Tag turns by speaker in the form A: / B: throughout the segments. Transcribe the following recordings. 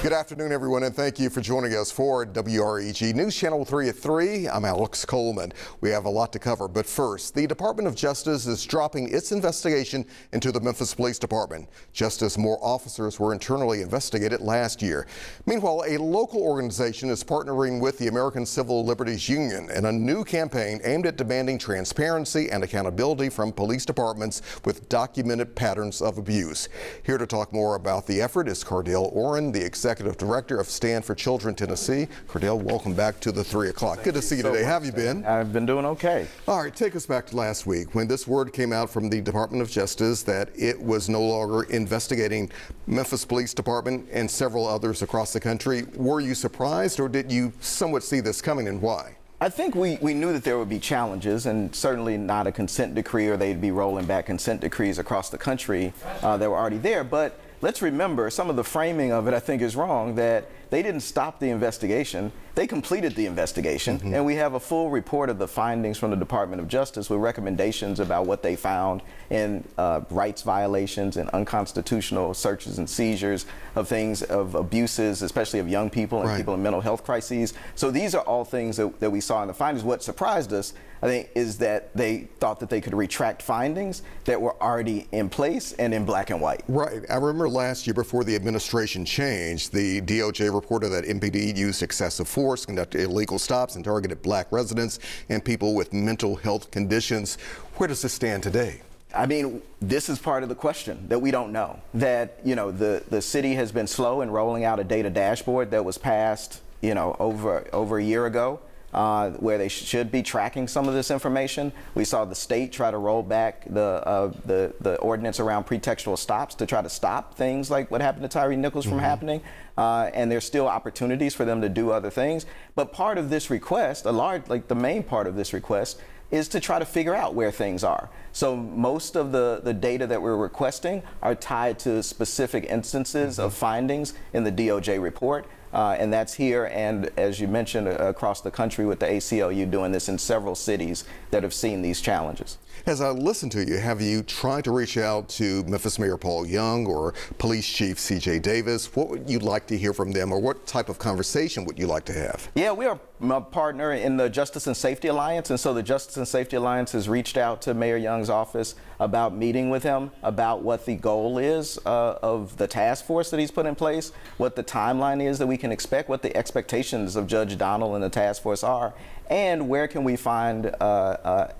A: Good afternoon, everyone, and thank you for joining us for WREG News Channel 3 at 3. I'm Alex Coleman. We have a lot to cover, but first, the Department of Justice is dropping its investigation into the Memphis Police Department, just as more officers were internally investigated last year. Meanwhile, a local organization is partnering with the American Civil Liberties Union in a new campaign aimed at demanding transparency and accountability from police departments with documented patterns of abuse. Here to talk more about the effort is Cardell Oren, the Executive Director of Stand for Children Tennessee. Cardell, welcome back to the 3 o'clock. Good to see you today. How have you been?
B: I've been doing okay.
A: All right, take us back to last week when this word came out from the Department of Justice that it was no longer investigating Memphis Police Department and several others across the country. Were you surprised, or did you somewhat see this coming, and why?
B: I think we knew that there would be challenges, and certainly not a consent decree, or they'd be rolling back consent decrees across the country that were already there. But let's remember, some of the framing of it, I think, is wrong, that they didn't stop the investigation. They completed the investigation, and we have a full report of the findings from the Department of Justice with recommendations about what they found in rights violations and unconstitutional searches and seizures of things, of abuses, especially of young people and people in mental health crises. So these are all things that we saw in the findings. What surprised us, I think, is that they thought that they could retract findings that were already in place and in black and white.
A: Right. I remember last year, before the administration changed, the DOJ reported that MPD used excessive force, conducted illegal stops, and targeted black residents and people with mental health conditions. Where does this stand today?
B: I mean, this is part of the question that we don't know. That, you know, the city has been slow in rolling out a data dashboard that was passed, you know, over a year ago. Where they should be tracking some of this information. We saw the state try to roll back the ordinance around pretextual stops to try to stop things like what happened to Tyree Nichols from happening. And there's still opportunities for them to do other things. But part of this request, the main part of this request, is to try to figure out where things are. So most of the data that we're requesting are tied to specific instances of findings in the DOJ report. And that's here, and as you mentioned, across the country with the ACLU doing this in several cities that have seen these challenges.
A: As I listen to you, have you tried to reach out to Memphis Mayor Paul Young or Police Chief C.J. Davis? What would you like to hear from them, or what type of conversation would you like to have?
B: Yeah, we are a partner in the Justice and Safety Alliance, and so the Justice and Safety Alliance has reached out to Mayor Young's office about meeting with him, about what the goal is of the task force that he's put in place, what the timeline is that we can expect, what the expectations of Judge Donnell and the task force are, and where can we find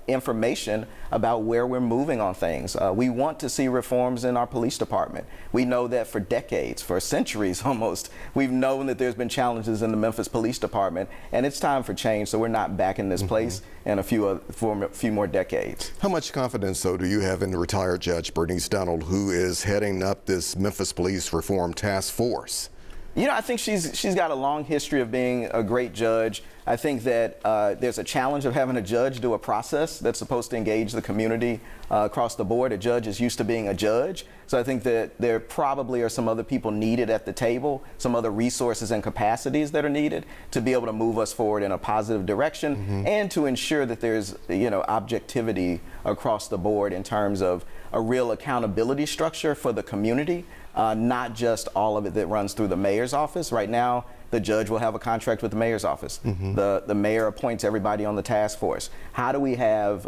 B: information about where we're moving on things. We want to see reforms in our police department. We know that for decades, for centuries almost, we've known that there's been challenges in the Memphis Police Department, and it's time for change, so we're not back in this place in for a few more decades.
A: How much confidence, though, do you have in the retired Judge Bernice Donald, who is heading up this Memphis Police Reform Task Force?
B: You know, I think she's got a long history of being a great judge. I think that there's a challenge of having a judge do a process that's supposed to engage the community across the board. A judge is used to being a judge. So I think that there probably are some other people needed at the table, some other resources and capacities that are needed to be able to move us forward in a positive direction and to ensure that there's, you know, objectivity across the board in terms of a real accountability structure for the community. Not just all of it that runs through the mayor's office. Right now, the judge will have a contract with the mayor's office. The mayor appoints everybody on the task force. How do we have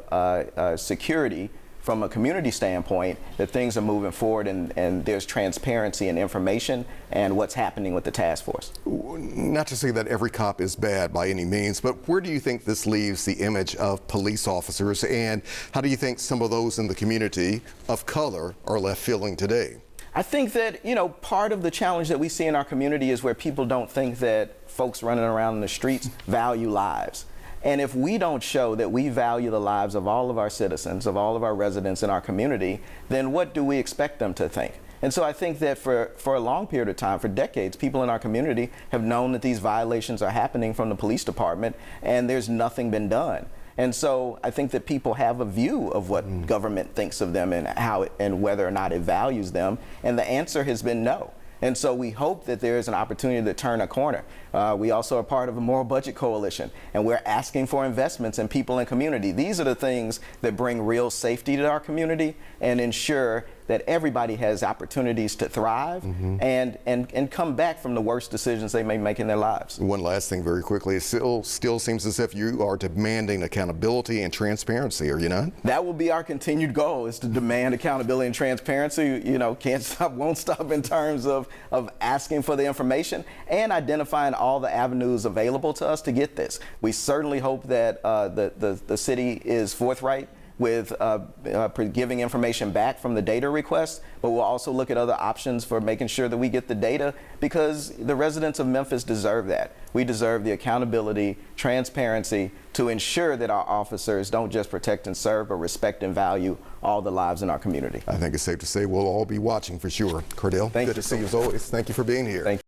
B: security from a community standpoint that things are moving forward and there's transparency and information and what's happening with the task force?
A: Not to say that every cop is bad by any means, but where do you think this leaves the image of police officers, and how do you think some of those in the community of color are left feeling today?
B: I think that, you know, part of the challenge that we see in our community is where people don't think that folks running around in the streets value lives. And if we don't show that we value the lives of all of our citizens, of all of our residents in our community, then what do we expect them to think? And so I think that for a long period of time, for decades, people in our community have known that these violations are happening from the police department, and there's nothing been done. And so I think that people have a view of what government thinks of them and how and whether or not it values them. And the answer has been no. And so we hope that there is an opportunity to turn a corner. We also are part of a moral budget coalition, and we're asking for investments in people and community. These are the things that bring real safety to our community and ensure that everybody has opportunities to thrive and come back from the worst decisions they may make in their lives.
A: One last thing very quickly, it still seems as if you are demanding accountability and transparency, are you not?
B: That will be our continued goal, is to demand accountability and transparency. You know, can't stop, won't stop in terms of asking for the information and identifying all the avenues available to us to get this. We certainly hope that the city is forthright with giving information back from the data request, but we'll also look at other options for making sure that we get the data, because the residents of Memphis deserve that. We deserve the accountability, transparency to ensure that our officers don't just protect and serve, but respect and value all the lives in our community.
A: I think it's safe to say we'll all be watching for sure. Cordell,
B: Thank
A: good
B: you
A: to see you as always. Thank you for being here.
B: Thank you.